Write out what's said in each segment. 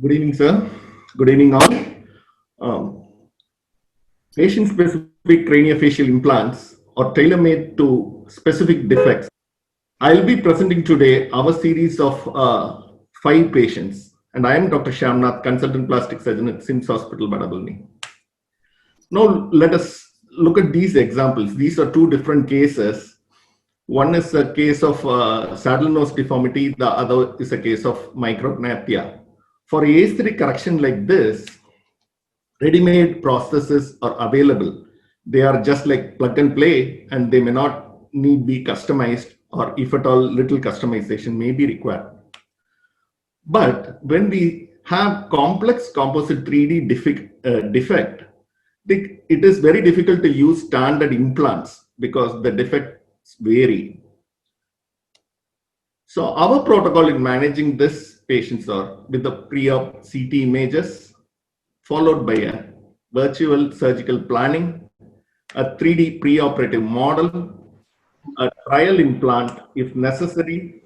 Good evening, sir. Good evening, all. Um, Patient-specific craniofacial implants are tailor-made to specific defects. I'll be presenting today our series of 5 patients, and I am Dr. Shyamnath, consultant plastic surgeon at SIMS Hospital, Badabulni. Now, let us look at these examples. These are 2 different cases. One is a case of saddle nose deformity, the other is a case of micrognathia. For aesthetic correction like this, ready-made prostheses are available. They are just like plug and play, and they may not need be customized, or if at all, little customization may be required. But when we have complex composite 3D defect, it is very difficult to use standard implants because the defects vary. So our protocol in managing this patients are with the pre-op CT images, followed by a virtual surgical planning, a 3D preoperative model, a trial implant if necessary,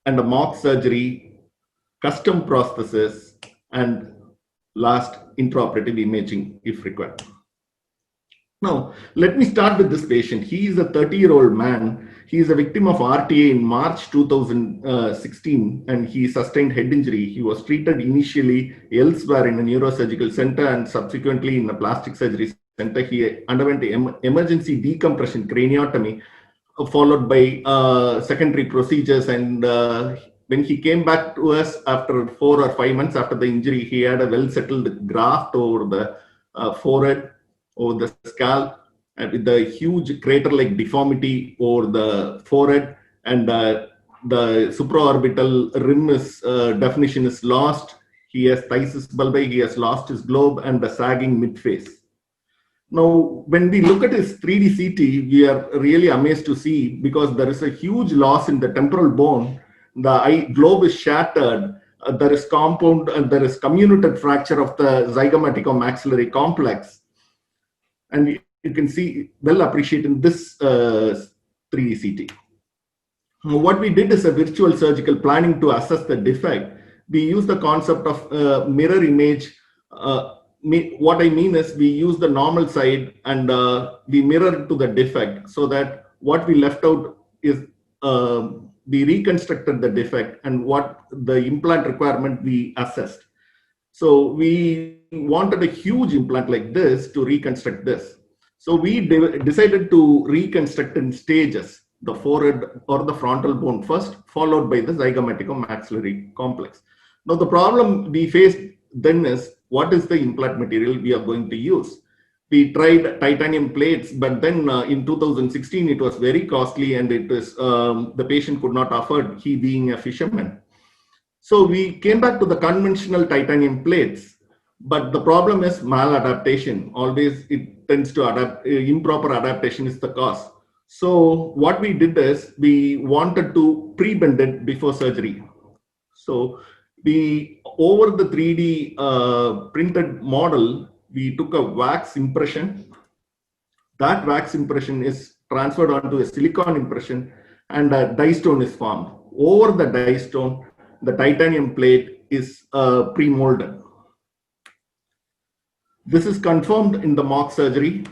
and a mock surgery, custom prosthesis, and last intraoperative imaging if required. Now, let me start with this patient. He is a 30-year-old man. He is a victim of RTA in March 2016, and he sustained head injury. He was treated initially elsewhere in a neurosurgical center and subsequently in a plastic surgery center. He underwent emergency decompression craniotomy, followed by secondary procedures. And when he came back to us after 4 or 5 months after the injury, he had a well-settled graft over the forehead, over the scalp, and with the huge crater-like deformity over the forehead, and the supraorbital rim definition is lost. He has thysis bulbi, he has lost his globe, and the sagging midface. Now, when we look at his 3D CT, we are really amazed to see, because there is a huge loss in the temporal bone. The eye globe is shattered. There is compound, there is comminuted fracture of the zygomatico-maxillary complex. And you can see, well appreciated in this 3D CT. What we did is a virtual surgical planning to assess the defect. We use the concept of mirror image. What I mean is we use the normal side and we mirror to the defect, so that what we left out is we reconstructed the defect and what the implant requirement we assessed. So we wanted a huge implant like this to reconstruct this. So we decided to reconstruct in stages, the forehead or the frontal bone first, followed by the zygomatico-maxillary complex. Now the problem we faced then is, what is the implant material we are going to use? We tried titanium plates, but then in 2016 it was very costly, and it was the patient could not afford, he being a fisherman. So we came back to the conventional titanium plates, but the problem is maladaptation. Always it tends to adapt, improper adaptation is the cause. So what we did is we wanted to pre-bend it before surgery. So we, over the 3D printed model, we took a wax impression. That wax impression is transferred onto a silicon impression, and a dye stone is formed. Over the dye stone, the titanium plate is pre-molded. This is confirmed in the mock surgery,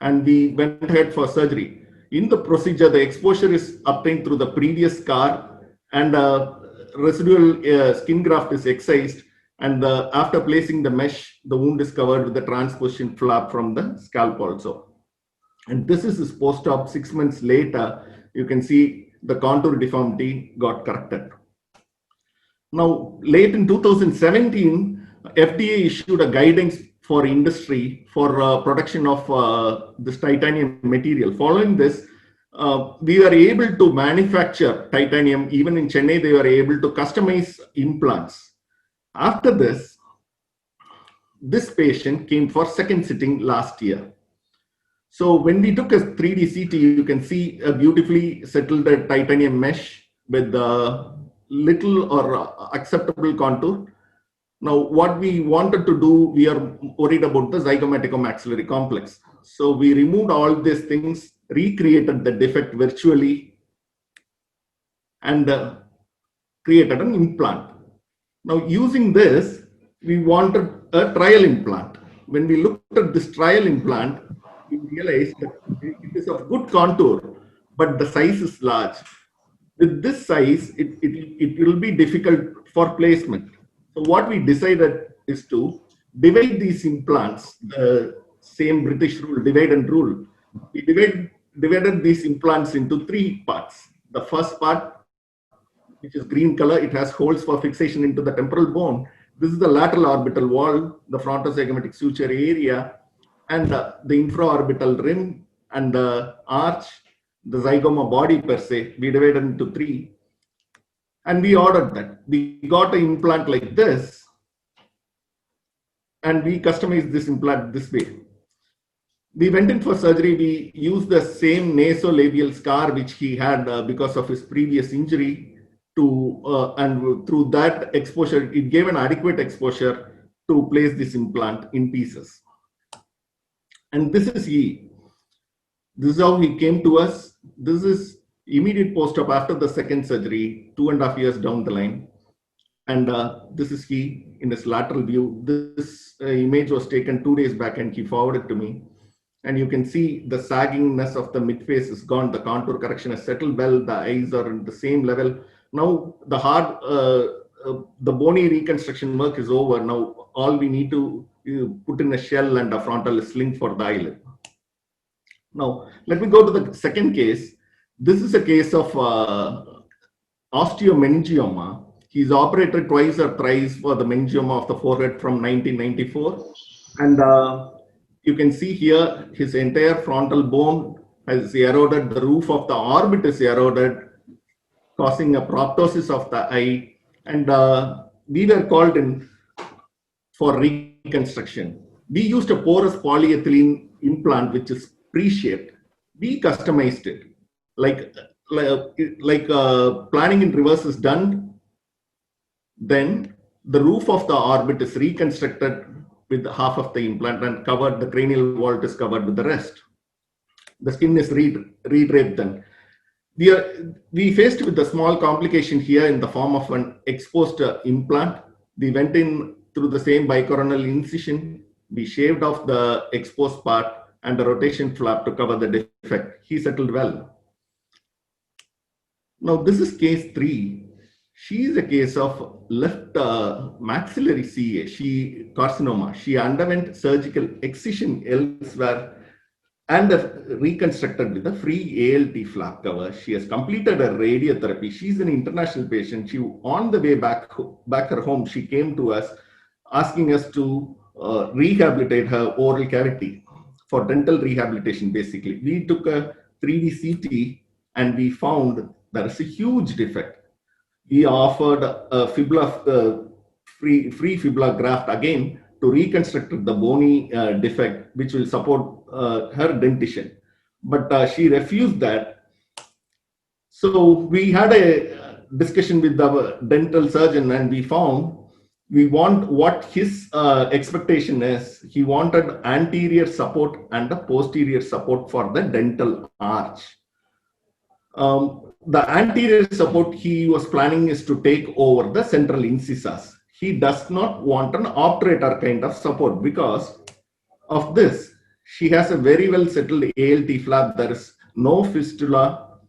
and we went ahead for surgery. In the procedure, the exposure is obtained through the previous scar, and residual skin graft is excised, and after placing the mesh, the wound is covered with the transposition flap from the scalp also. And this is his post-op. 6 months later, you can see the contour deformity got corrected. Now, late in 2017, FDA issued a guidance for industry for production of this titanium material. Following this, we were able to manufacture titanium. Even in Chennai, they were able to customize implants. After this, this patient came for second sitting last year. So when we took a 3D CT, you can see a beautifully settled titanium mesh with little or acceptable contour. Now, what we wanted to do, we are worried about the zygomatico-maxillary complex. So we removed all these things, recreated the defect virtually, and created an implant. Now, using this, we wanted a trial implant. When we looked at this trial implant, we realized that it is of good contour, but the size is large. With this size, it will be difficult for placement. So what we decided is to divide these implants, the same British rule, divide and rule. We divided these implants into three parts. The first part, which is green color, it has holes for fixation into the temporal bone. This is the lateral orbital wall, the frontozygomatic suture area, and the infraorbital rim and the arch, the zygoma body per se. We divided into three, and we ordered that. We got an implant like this, and we customized this implant this way. We went in for surgery. We used the same nasolabial scar which he had because of his previous injury and through that exposure, it gave an adequate exposure to place this implant in pieces. And this is he. This is how he came to us. This is immediate post-op after the second surgery, 2.5 years down the line. And this is he in his lateral view. This image was taken 2 days back and he forwarded to me. And you can see the saggingness of the midface is gone. The contour correction has settled well. The eyes are at the same level. Now the the bony reconstruction work is over. Now all we need to put in a shell and a frontal sling for the eyelid. Now let me go to the second case. This is a case of osteomeningioma. He's operated twice or thrice for the meningioma of the forehead from 1994. And you can see here his entire frontal bone has eroded. The roof of the orbit is eroded, causing a proptosis of the eye. And we were called in for reconstruction. We used a porous polyethylene implant, which is pre-shaped. We customized it. Like planning in reverse is done. Then the roof of the orbit is reconstructed with half of the implant and covered. The cranial vault is covered with the rest. The skin is redraped then. We faced with a small complication here in the form of an exposed implant. We went in through the same bicoronal incision. We shaved off the exposed part and the rotation flap to cover the defect. He settled well. Now this is case 3. She is a case of left maxillary CA, carcinoma. She underwent surgical excision elsewhere and reconstructed with a free ALT flap cover. She has completed her radiotherapy. She's an international patient. On the way back her home, she came to us asking us to rehabilitate her oral cavity for dental rehabilitation, basically. We took a 3D CT and we found there is a huge defect. We offered a fibula, free fibula graft again to reconstruct the bony defect, which will support her dentition. But she refused that. So we had a discussion with the dental surgeon and we found we want what his expectation is. He wanted anterior support and a posterior support for the dental arch. The anterior support he was planning is to take over the central incisors. He does not want an obturator kind of support because of this. She has a very well settled ALT flap. There is no fistula.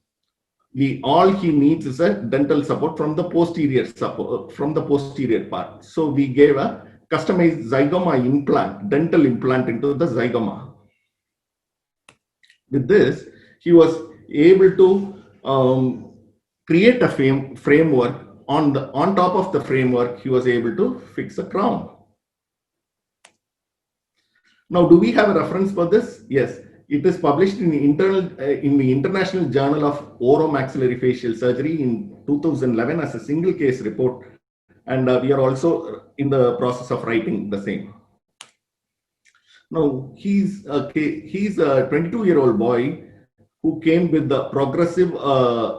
All he needs is a dental support from the posterior support, from the posterior part. So we gave a customized zygoma implant, dental implant into the zygoma. With this, he was able to create a framework. On top of the framework, he was able to fix a crown. Now, do we have a reference for this? Yes, it is published in the International Journal of Oromaxillary Facial Surgery in 2011 as a single case report, and we are also in the process of writing the same. Now, he's a 22-year-old boy who came with the progressive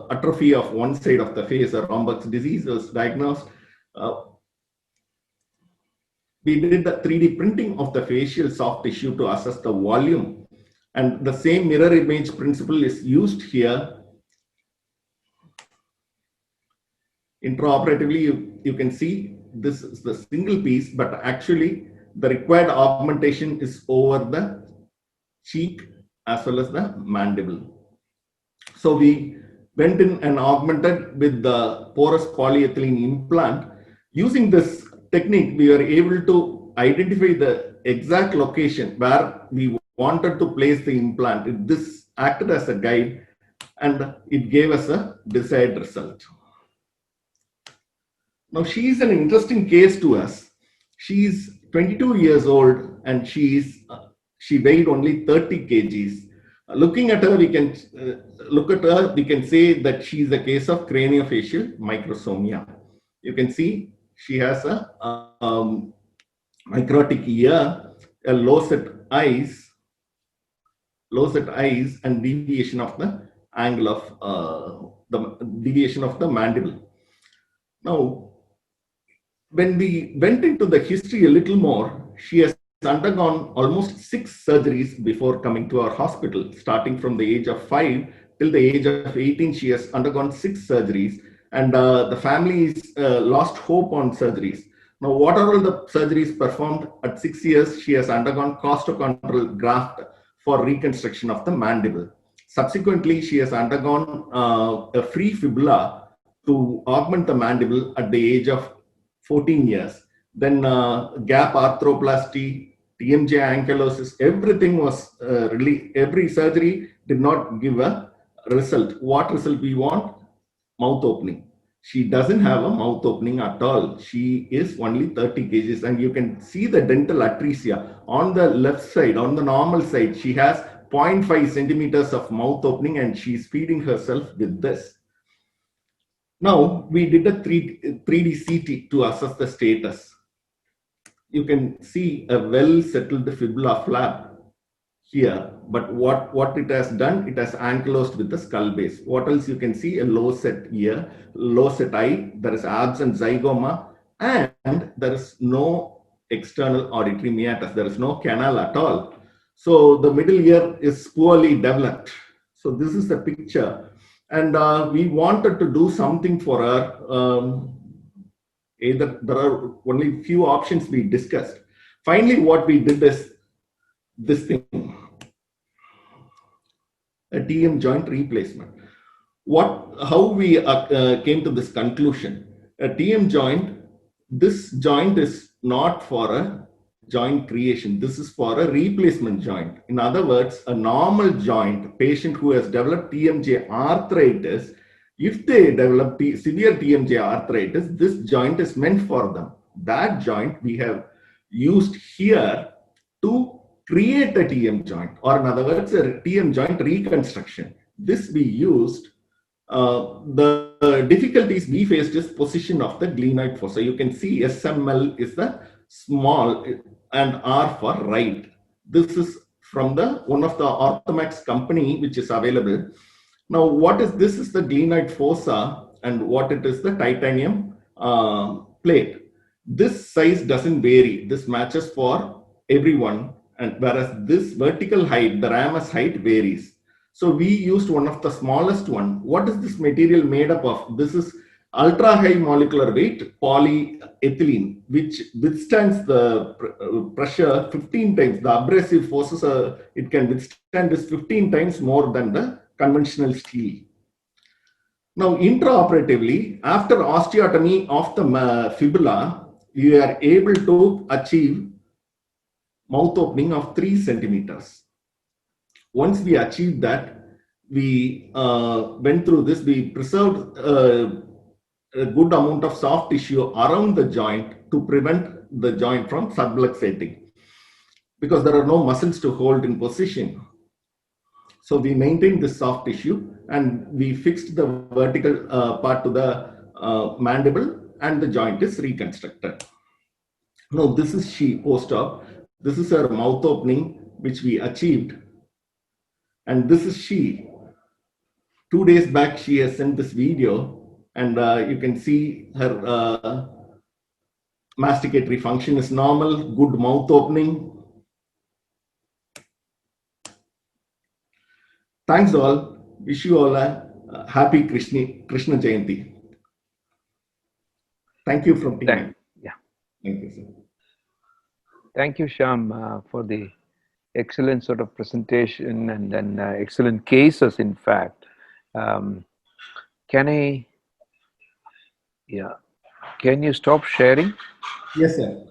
atrophy of one side of the face. A Romberg's disease was diagnosed. We did the 3D printing of the facial soft tissue to assess the volume. And the same mirror image principle is used here. Intraoperatively, you can see this is the single piece, but actually the required augmentation is over the cheek as well as the mandible. So we went in and augmented with the porous polyethylene implant. Using this technique, we were able to identify the exact location where we wanted to place the implant. This acted as a guide and it gave us a desired result. Now, she is an interesting case to us. She is 22 years old and she weighed only 30 kgs. Looking at her, we can say that she is a case of craniofacial microsomia. You can see she has a microtic ear, a low set eyes, and deviation of the angle of the deviation of the mandible. Now, when we went into the history a little more, she has undergone almost 6 surgeries before coming to our hospital. Starting from the age of 5 till the age of 18, she has undergone 6 surgeries, and the family is lost hope on surgeries. Now, what are all the surgeries performed? At 6 years, she has undergone costochondral graft for reconstruction of the mandible. Subsequently, she has undergone a free fibula to augment the mandible at the age of 14 years. Then gap arthroplasty, TMJ ankylosis, everything was every surgery did not give a result. What result we want? Mouth opening. She doesn't have a mouth opening at all. She is only 30 kgs, and you can see the dental atresia on the left side. On the normal side, she has 0.5 centimeters of mouth opening, and she's feeding herself with this. Now, we did a 3D CT to assess the status. You can see a well settled fibula flap here, but what it has done, it has ankylosed with the skull base. What else you can see? A low set ear, low set eye, there is absent zygoma, and there is no external auditory meatus. There is no canal at all. So the middle ear is poorly developed. So this is the picture. And we wanted to do something for her. Either there are only few options we discussed. Finally, what we did is this thing, a TM joint replacement. How we came to this conclusion? A TM joint, this joint is not for a joint creation. This is for a replacement joint. In other words, a normal joint patient who has developed TMJ arthritis, if they develop severe TMJ arthritis, this joint is meant for them. That joint we have used here to create a TM joint, or in other words, a TM joint reconstruction. This we used. The difficulties we faced is position of the glenoid fossa. You can see SML is the small and R for right. This is from one of the Orthomax company which is available. Now, what is this? Is the glenoid fossa, and what it is, the titanium plate. This size doesn't vary. This matches for everyone, and whereas this vertical height, the ramus height, varies. So we used one of the smallest one. What is this material made up of? This is ultra high molecular weight polyethylene, which withstands the pressure 15 times. The abrasive forces, it can withstand this 15 times more than the conventional steel. Now, intraoperatively, after osteotomy of the fibula, you are able to achieve mouth opening of 3 centimeters. Once we achieved that, we went through this. We preserved a good amount of soft tissue around the joint to prevent the joint from subluxating, because there are no muscles to hold in position. So we maintained this soft tissue, and we fixed the vertical part to the mandible, and the joint is reconstructed. Now, this is she post-op. This is her mouth opening, which we achieved. And this is she. 2 days back, she has sent this video, and you can see her masticatory function is normal, good mouth opening. Thanks all. Wish you all a happy Krishna Jayanti. Thank you from me. Yeah. Thank you, sir. Thank you, Shyam, for the excellent sort of presentation and then excellent cases, in fact. Um, can I, yeah, can you stop sharing? Yes, sir.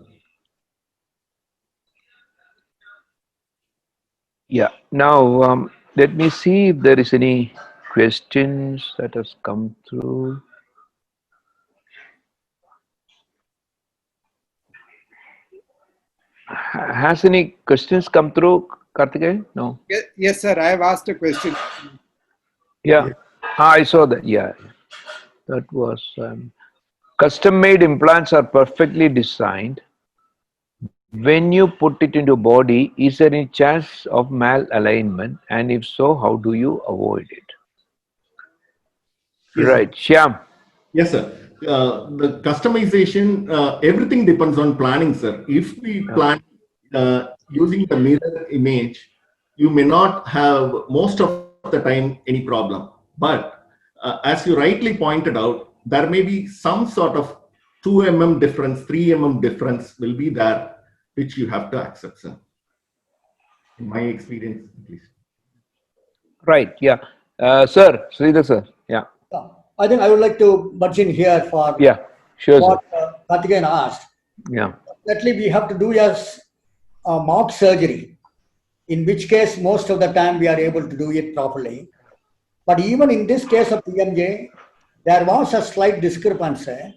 Yeah. Now, let me see if there is any questions that has come through. Has any questions come through, Karthikeyan? No. Yes, sir. I have asked a question. Yeah. I saw that. Yeah. That was custom-made implants are perfectly designed. When you put it into body, is there any chance of malalignment? And if so, how do you avoid it? Yes, sir. Right. Shyam. Yes, sir. The customization, everything depends on planning, sir. If we plan using the mirror image, you may not have most of the time any problem. But as you rightly pointed out, there may be some sort of 2 mm difference, 3 mm difference will be there, which you have to accept, sir. In my experience, at least. Right. Yeah. Sir, Sridhar sir. Yeah. I think I would like to budge in here for Yeah. Sure, what sir. Karthikeyan asked. Yeah. Definitely, we have to do as a mock surgery, in which case most of the time we are able to do it properly. But even in this case of PMJ, there was a slight discrepancy.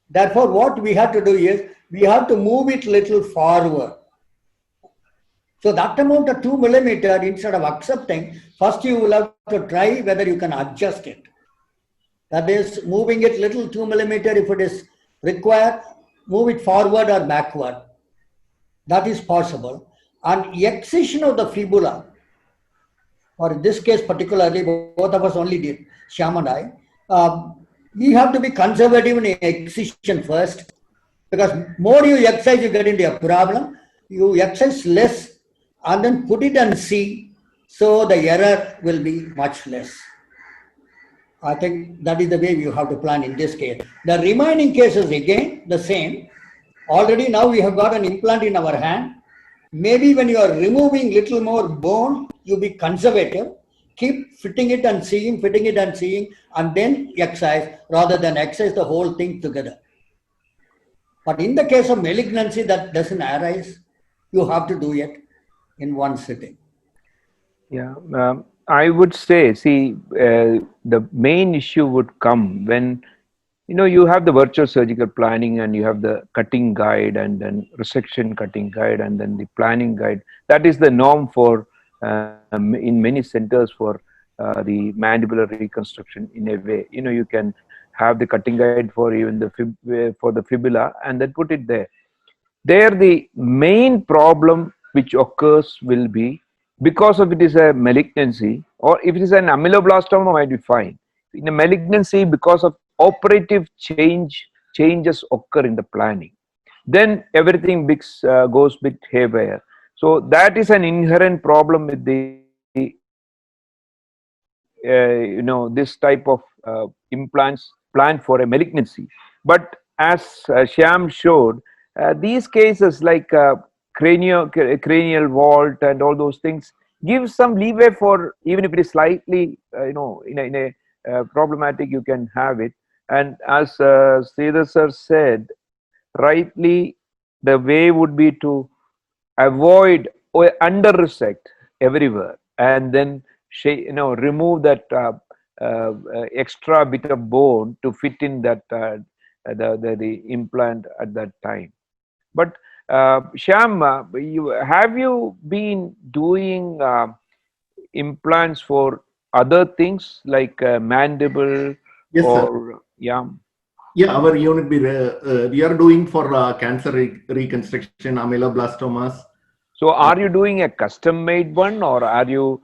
Therefore, what we have to do is we have to move it little forward. So that amount of 2 mm, instead of accepting, first you will have to try whether you can adjust it. That is, moving it little 2 mm if it is required, move it forward or backward. That is possible. And excision of the fibula, or in this case particularly, both of us only did, Shyam and I, we have to be conservative in excision first, because more you excise, you get into a problem. You excise less and then put it and see, so the error will be much less. I think that is the way you have to plan in this case. The remaining cases again the same. Already now we have got an implant in our hand. Maybe when you are removing little more bone, you be conservative. Keep fitting it and seeing, and then excise rather than excise the whole thing together. But in the case of malignancy that doesn't arise, you have to do it in one sitting. Yeah. I would say, see, the main issue would come when, you have the virtual surgical planning and you have the cutting guide and then resection cutting guide and then the planning guide. That is the norm for in many centers for the mandibular reconstruction in a way. You can have the cutting guide for even for the fibula and then put it there. There the main problem which occurs will be because of it is a malignancy, or if it is an ameloblastoma might be fine. In a malignancy, because of operative changes occur in the planning, then everything goes bit haywire. So that is an inherent problem with the this type of implants planned for a malignancy. But as Shyam showed, these cases like cranial vault and all those things give some leeway for, even if it is slightly in a problematic, you can have it. And as Sridhar sir said rightly, the way would be to avoid or under resect everywhere and then remove that extra bit of bone to fit in that the implant at that time. But Shyam, have you been doing implants for other things like mandible? Yes, or sir. Yeah. Yeah, our unit we are doing for cancer reconstruction, ameloblastomas. So are you doing a custom made one, or are you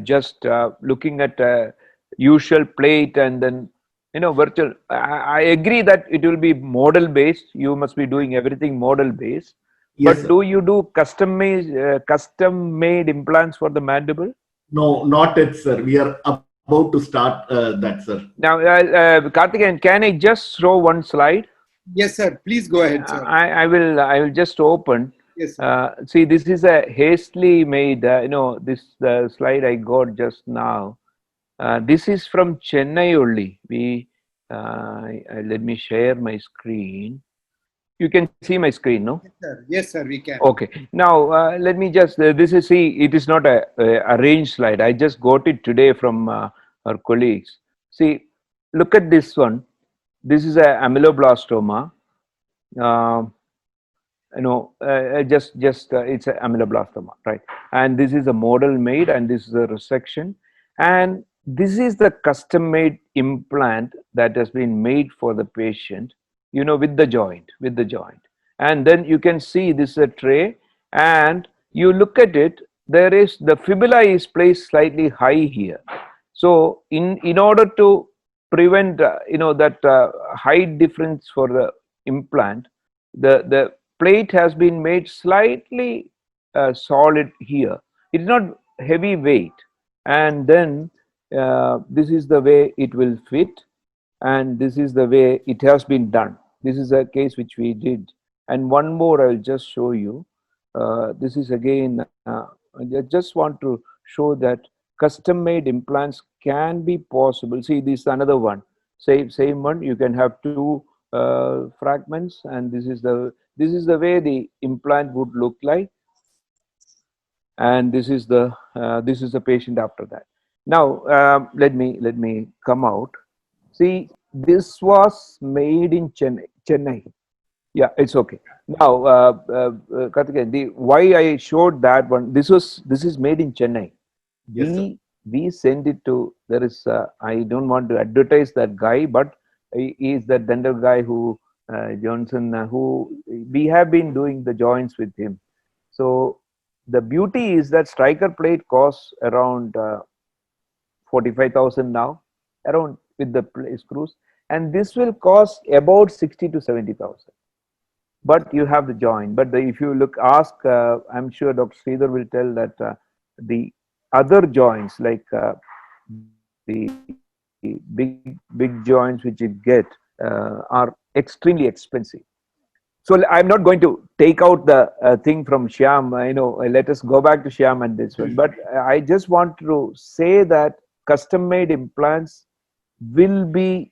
just looking at a usual plate and then virtual? I agree that it will be model based. You must be doing everything model based. Yes, But sir. do you do custom made implants for the mandible? No, not yet, sir. We are about to start that, sir. Now, Karthikeyan, can I just show one slide? Yes, sir. Please go ahead, sir. I will just open. Yes, sir. See, this is a hastily made, this slide I got just now. This is from Chennai only. Let me share my screen. You can see my screen, no? Yes, sir. Yes, sir. We can. Okay. Now, let me just, it is not a arranged slide. I just got it today from our colleagues. See, look at this one. This is a amyloblastoma. It's a amyloblastoma, right? And this is a model made, and this is a resection, and this is the custom made implant that has been made for the patient, with the joint, and then you can see this is a tray, and you look at it, there is the fibula is placed slightly high here. So in order to prevent that height difference for the implant, the plate has been made slightly solid here. It's not heavy weight, and then this is the way it will fit, and this is the way it has been done. This is a case which we did, and one more I'll just show you. This is again, I just want to show that custom made implants can be possible. See, this is another one, same one. You can have two fragments, and this is the way the implant would look like, and this is the patient after that. Now let me come out. See, this was made in Chennai. Yeah, it's okay. Now, Karthikeyan, why I showed that one, this is made in Chennai. Yes, We send it to, there is I don't want to advertise that guy, but he is the dental guy who Johnson, who we have been doing the joints with him. So the beauty is that striker plate costs around 45,000 now, around, with the screws, and this will cost about 60 to 70,000. But you have the joint. But if you ask, I'm sure Dr. Sridhar will tell that the other joints, like the big joints which you get, are extremely expensive. So I'm not going to take out the thing from Shyam. Let us go back to Shyam and this one. But I just want to say that custom-made implants will be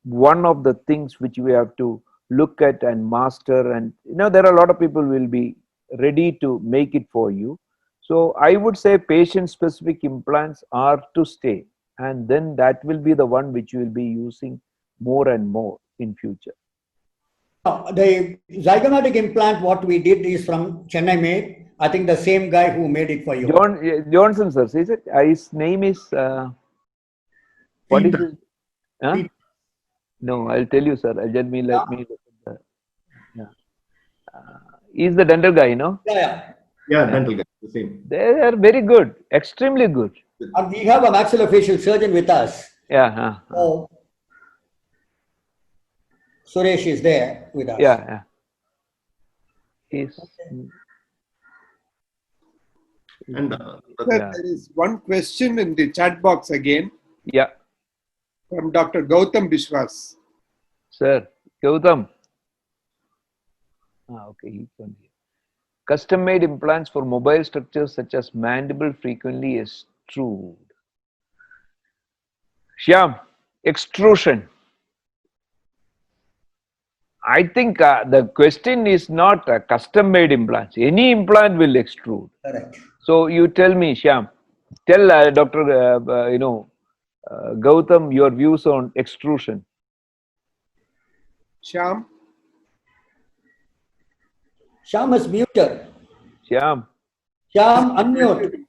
one of the things which we have to look at and master. And there are a lot of people will be ready to make it for you. So I would say patient-specific implants are to stay, and then that will be the one which you will be using more and more in future. The zygomatic implant, what we did is from Chennai made. I think the same guy who made it for you. Johnson, sir, is it? His name is, what is it? Huh? No, I'll tell you, sir. Let me look at the, yeah. He's the dental guy, Yeah, dental guy, the same. They are very good, extremely good. And we have a maxillofacial surgeon with us. Yeah. So, Suresh is there with us. Yeah. He's, And Sir, there is one question in the chat box again. Yeah. From Dr. Gautam Bishwas. Sir, Gautam. Okay, he's on here. Custom-made implants for mobile structures such as mandible frequently extrude. Shyam, extrusion. I think the question is not custom-made implants. Any implant will extrude. Correct. So you tell me, Shyam, tell Dr. Gautam your views on extrusion. Shyam? Shyam is muted. Shyam. Shyam, unmute.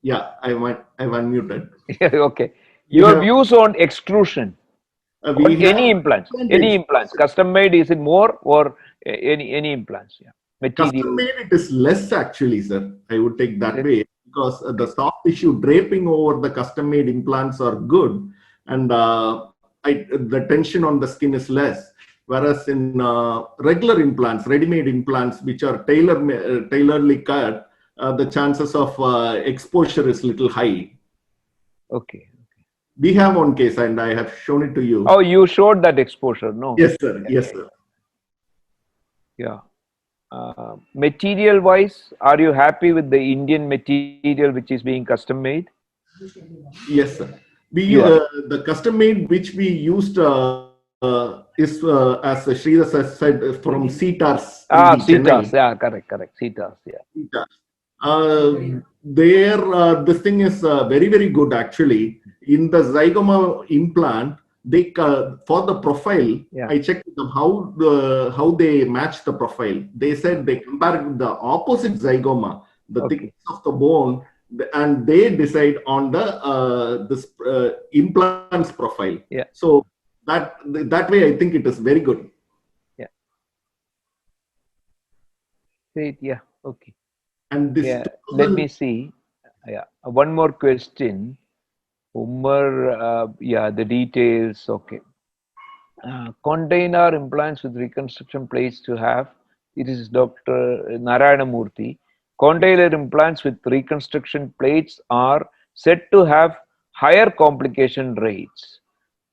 Yeah, I've unmuted. Okay. Your views on extrusion. Any implants. Custom made, is it more, or any implants? Yeah. Material. Custom made, it is less actually, sir. I would take that way, because the soft tissue draping over the custom made implants are good, and the tension on the skin is less. Whereas in regular implants, ready-made implants, which are tailoredly cut, the chances of exposure is little high. Okay. We have one case, and I have shown it to you. Oh, you showed that exposure, no? Yes, sir. Yes, sir. Yeah. Material wise, are you happy with the Indian material which is being custom made? Yes, sir. Yeah. The custom made which we used is, as Sridhar said, from CTARS in the CETAs. Chennai. Yeah, correct. CETAs. Yeah. CTARS. This thing is very good actually. In the zygoma implant, they for the profile, Yeah. I checked with them how they match the profile. They said they compare with the opposite zygoma, the Okay. thickness of the bone, and they decide on the this implants profile. Yeah. So that way, I think it is very good. Yeah. Great. Yeah. Okay. And this Yeah. Let me see. Yeah. One more question. Umar, yeah, the details. Okay. Container implants with reconstruction plates to have. It is Dr. Narayana Murthy. Container implants with reconstruction plates are said to have higher complication rates.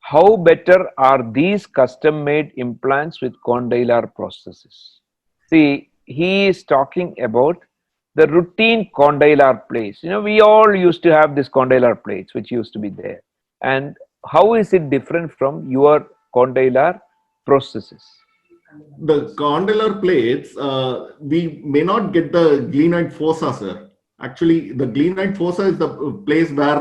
How better are these custom-made implants with condylar prostheses? See, he is talking about the routine condylar plates. You know, we all used to have these condylar plates which used to be there. And how is it different from your condylar prosthesis? The condylar plates, we may not get the glenoid fossa, sir. Actually, the glenoid fossa is the place where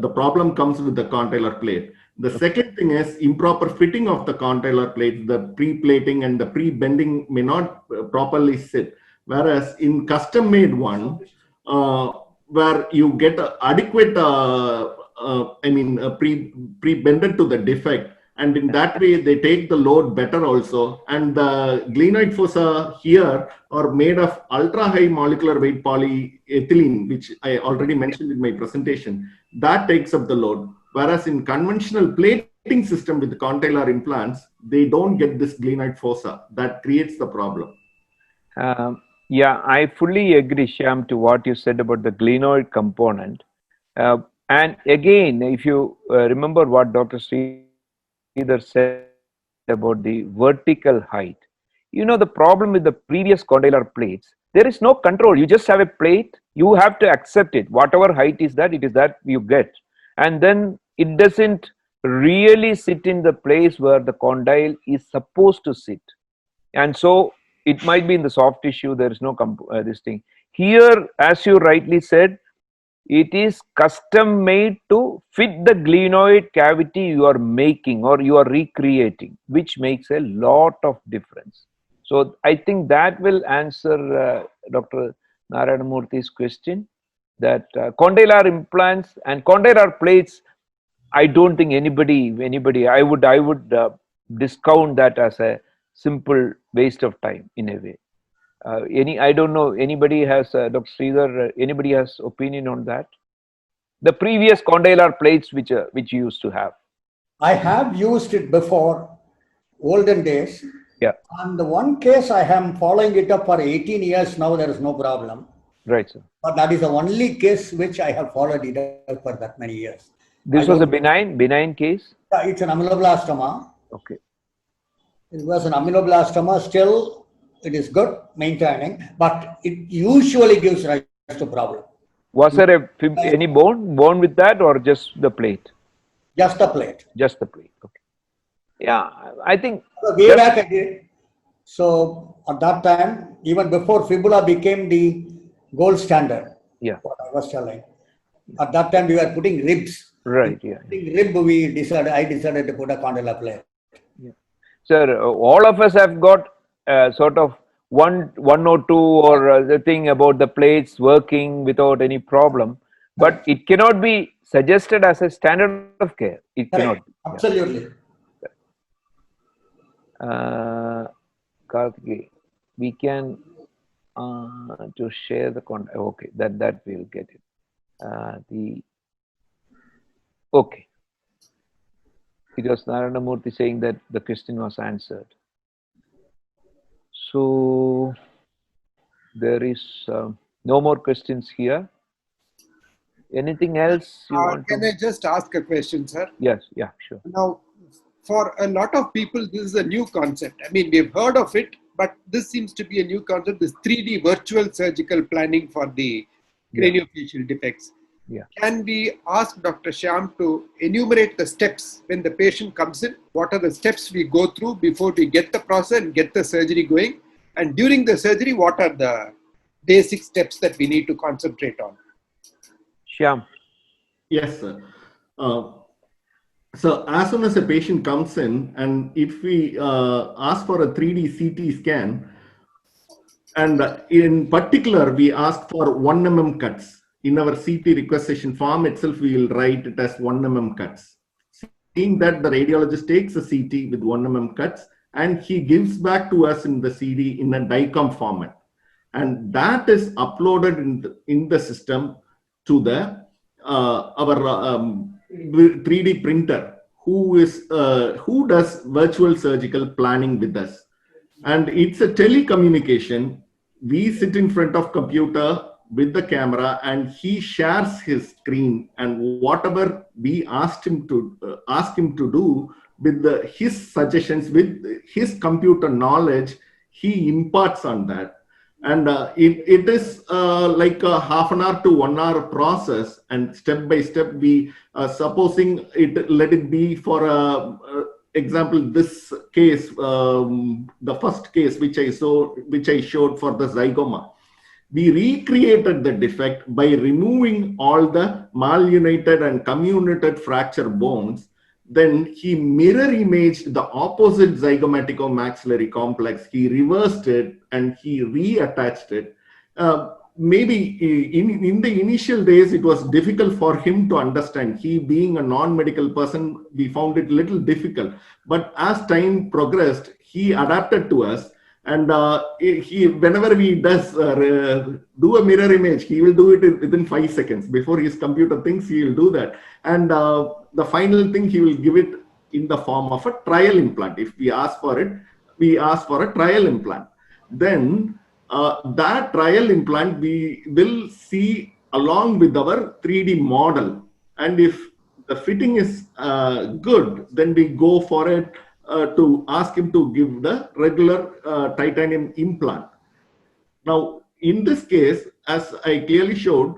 the problem comes with the condylar plate. The second thing is improper fitting of the condylar plate. The pre-plating and the pre-bending may not properly sit. Whereas in custom-made one, where you get adequate, pre-bended to the defect, and in that way they take the load better also. And the glenoid fossa here are made of ultra high molecular weight polyethylene, which I already mentioned in my presentation. That takes up the load, whereas in conventional plating system with the condylar implants, they don't get this glenoid fossa. That creates the problem. Yeah, I fully agree, Shyam, to what you said about the glenoid component. And again, if you remember what Dr. Sridhar said about the vertical height, you know, the problem with the previous condylar plates, there is no control. You just have a plate, you have to accept it. Whatever height is that, it is that you get. And then it doesn't really sit in the place where the condyle is supposed to sit. And so it might be in the soft tissue, there is no this thing. Here, as you rightly said, it is custom made to fit the glenoid cavity you are making or you are recreating, which makes a lot of difference. So I think that will answer Dr. Narayana Murthy's question, that condylar implants and condylar plates, I don't think anybody, I would discount that as a simple waste of time in a way. I don't know, anybody has, Dr. Sridhar, anybody has opinion on that? The previous condylar plates which you used to have. I have used it before, olden days. Yeah. And the one case I am following it up for 18 years now, there is no problem. Right, sir. But that is the only case which I have followed it up for that many years. This was a benign case? Yeah, it's an amyloblastoma. Okay. It was an amyloblastoma. Still, it is good maintaining, but it usually gives rise to problem. Was there any bone with that, or just the plate? Just the plate. Just the plate. Okay. Yeah, I think. Way back I did. So at that time, even before fibula became the gold standard. Yeah. What I was telling. At that time, we were putting ribs. Right. Yeah. Rib, I decided to put a condylar plate. Yeah. Sir, all of us have got sort of one or two or the thing about the plates working without any problem, but it cannot be suggested as a standard of care. It cannot. Absolutely. Karthikeyan, we can to share the contact. Okay, that we'll get it. Okay. It was Narayana Murthy saying that the question was answered. So there is no more questions here. Anything else you want Can to? I just ask a question, sir? Yes, yeah, sure. Now, for a lot of people, this is a new concept. I mean, we've heard of it, but this seems to be a new concept, this 3D virtual surgical planning for the craniofacial defects. Yeah. Can we ask Dr. Shyam to enumerate the steps when the patient comes in? What are the steps we go through before we get the process and get the surgery going? And during the surgery, what are the basic steps that we need to concentrate on? Shyam. Yes, sir. So as soon as a patient comes in, and if we ask for a 3D CT scan, and in particular, we ask for 1 mm cuts. In our CT requisition form itself, we will write it as 1 mm cuts. Seeing that the radiologist takes a CT with 1 mm cuts, and he gives back to us in the CD in a DICOM format. And that is uploaded in the system to the our 3D printer, who does virtual surgical planning with us. And it's a telecommunication. We sit in front of computer with the camera, and he shares his screen, and whatever we ask him to do with his suggestions, with his computer knowledge, he imparts on that. And it is like a half an hour to 1 hour process, and step by step we supposing it, let it be for example, this case, the first case which I showed for the zygoma. We recreated the defect by removing all the malunited and comminuted fracture bones. Then he mirror imaged the opposite zygomatico-maxillary complex. He reversed it and he reattached it. Maybe in the initial days, it was difficult for him to understand. He being a non-medical person, we found it a little difficult. But as time progressed, he adapted to us. And whenever he does do a mirror image, he will do it within 5 seconds. Before his computer thinks, he will do that. And the final thing, he will give it in the form of a trial implant. If we ask for it, we ask for a trial implant. Then that trial implant we will see along with our 3D model. And if the fitting is good, then we go for it to ask him to give the regular titanium implant. Now, in this case, as I clearly showed,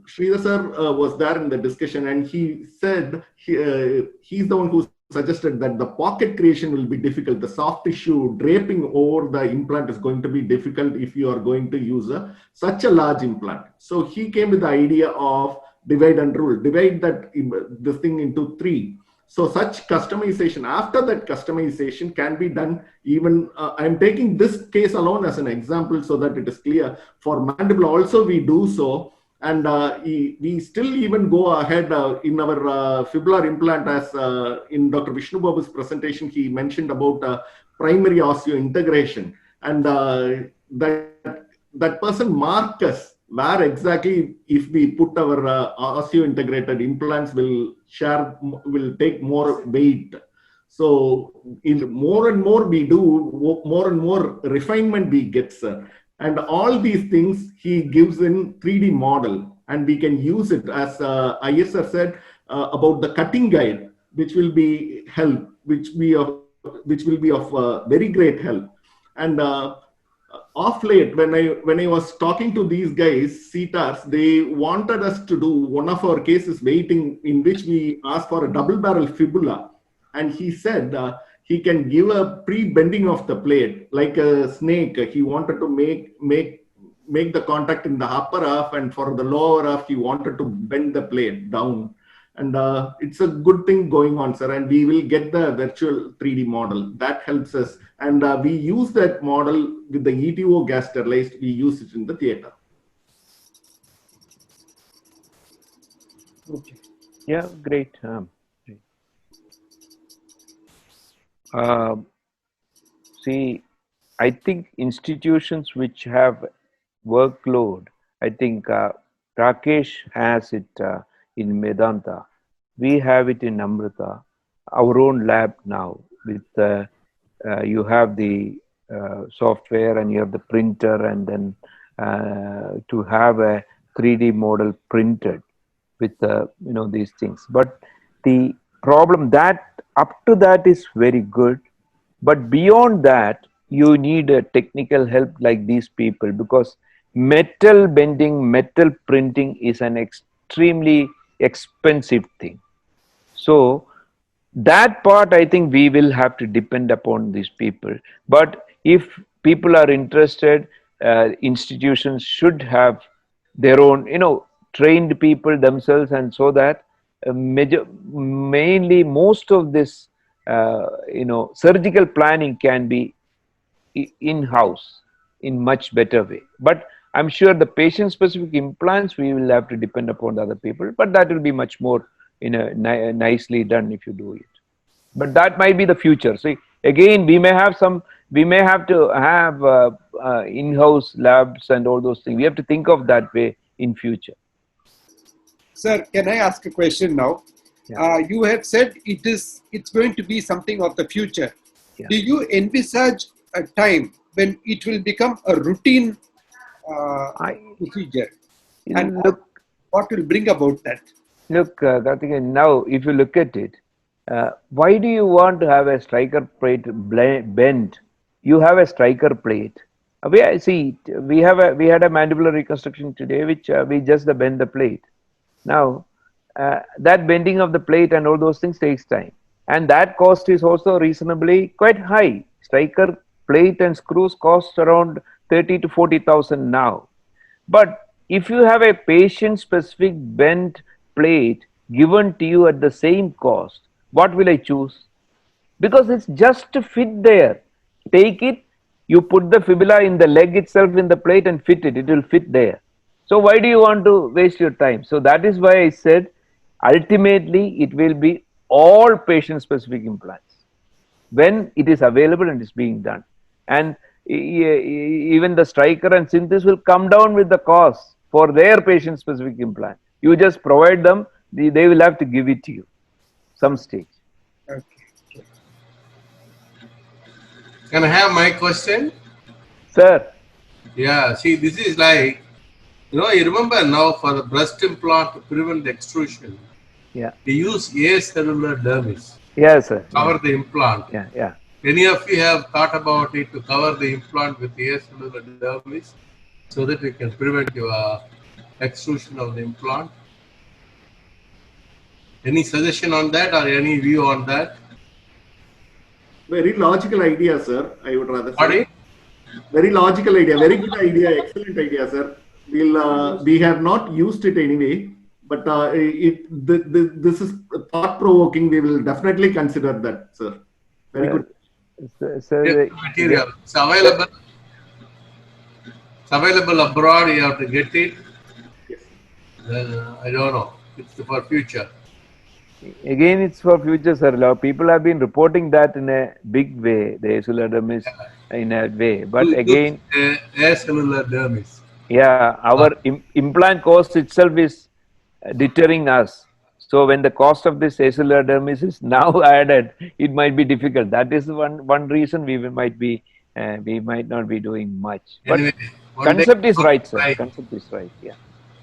Sridhar sir was there in the discussion, and he said he's the one who suggested that the pocket creation will be difficult. The soft tissue draping over the implant is going to be difficult if you are going to use such a large implant. So he came with the idea of divide and rule, divide this thing into 3. So such customization, after that customization can be done even, I'm taking this case alone as an example so that it is clear. For mandible also we do so, and we still even go ahead in our fibular implant, as in Dr. Vishnu Babu's presentation, he mentioned about primary osseointegration, and that person marked us where exactly if we put our osseointegrated implants will take more weight. So in more and more we do, more and more refinement we get, sir. And all these things he gives in 3D model, and we can use it, as Iyer sir said about the cutting guide, which will be help, which will be of very great help. And off late, when I was talking to these guys, CTARs, they wanted us to do one of our cases waiting, in which we asked for a double barrel fibula, and he said he can give a pre-bending of the plate like a snake. He wanted to make the contact in the upper half, and for the lower half he wanted to bend the plate down. And it's a good thing going on, sir. And we will get the virtual 3D model. That helps us. And we use that model with the ETO gas sterilized. We use it in the theater. Okay. Yeah, great. See, I think institutions which have workload, I think Rakesh has it in Medanta. We have it in Amrita, our own lab now. With you have the software and you have the printer, and then to have a 3D model printed. with these things. But the problem that up to that is very good, but beyond that you need a technical help like these people, because metal bending, metal printing is an extremely expensive thing. So that part I think we will have to depend upon these people. But if people are interested, institutions should have their own trained people themselves, and so that mainly most of this surgical planning can be in-house in much better way. But I'm sure the patient specific implants we will have to depend upon the other people, but that will be much more nicely done if you do it. But that might be the future. See, again, we may have to have in-house labs and all those things. We have to think of that way in future. Sir, can I ask a question now? Yeah. You have said it's going to be something of the future. Yeah. Do you envisage a time when it will become a routine procedure? And what will bring about that? Look, Karthikeyan, now if you look at it, why do you want to have a striker plate bent? You have a striker plate. We had a mandibular reconstruction today, which we just bend the plate. Now, that bending of the plate and all those things takes time, and that cost is also reasonably quite high. Striker plate and screws cost around 30 to 40,000 now. But if you have a patient-specific bent plate given to you at the same cost, what will I choose? Because it's just to fit there. Take it, you put the fibula in the leg itself in the plate and fit it. It will fit there. So why do you want to waste your time? So that is why I said ultimately it will be all patient-specific implants when it is available and is being done. And even the striker and synthesis will come down with the cost for their patient-specific implant. You just provide them, they will have to give it to you some stage. Okay. Can I have my question? Sir. Yeah, see, this is like, you remember now for the breast implant to prevent extrusion, yeah, they use acellular dermis. Yes, sir. Cover the implant. Yeah. Any of you have thought about it to cover the implant with acellular dermis so that we can prevent your extrusion of the implant? Any suggestion on that or any view on that? Very logical idea, sir. I would rather say. Sorry? Very logical idea. Very good idea. Excellent idea, sir. We have not used it anyway, but this is thought-provoking. We will definitely consider that, sir. Very good. Material. It's available. It's available abroad. You have to get it. Yes. I don't know. It's for future. Again, it's for future, sir. People have been reporting that in a big way, the acellular dermis in a way. But again, acellular dermis. Yeah, our implant cost itself is deterring us. So when the cost of this acellular dermis is now added, it might be difficult. That is one reason we might not be doing much. But anyway, concept is right, sir. Concept is right. Yeah,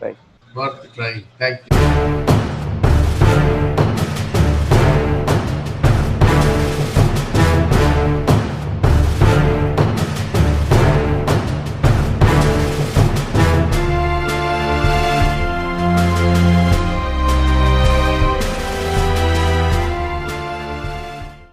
right. Worth trying. Thank you.